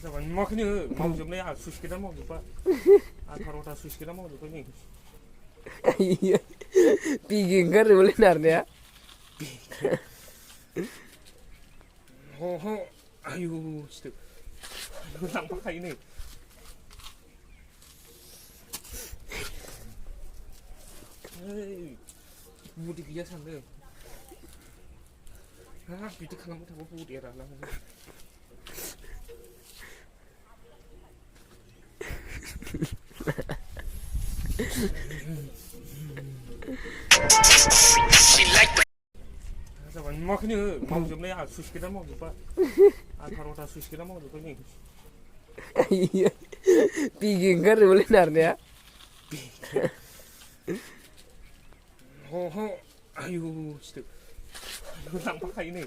जाबाय नुवाखैनो मावजोबनाय आं सुइस गेटआ मावजोबबा 18टा सुइस गेटआ मावजोब्बाय नै पिगि ओंखारजोबोलै नारनाया ह आयु सिथोब लांफाखायो नै बडि गैया सानदों हाब बिदि खालामबाय थाबा बडिया रानलाङो जाबाय नुवाखैनो मावजोबनाय आं सुइस गेटआ मावजोबबा 18टा सुइस गेटआ मावजोब्बाय नै पिगि ओंखारजोबोलै नारनाया ह आयु सिथोब लांफाखायो नै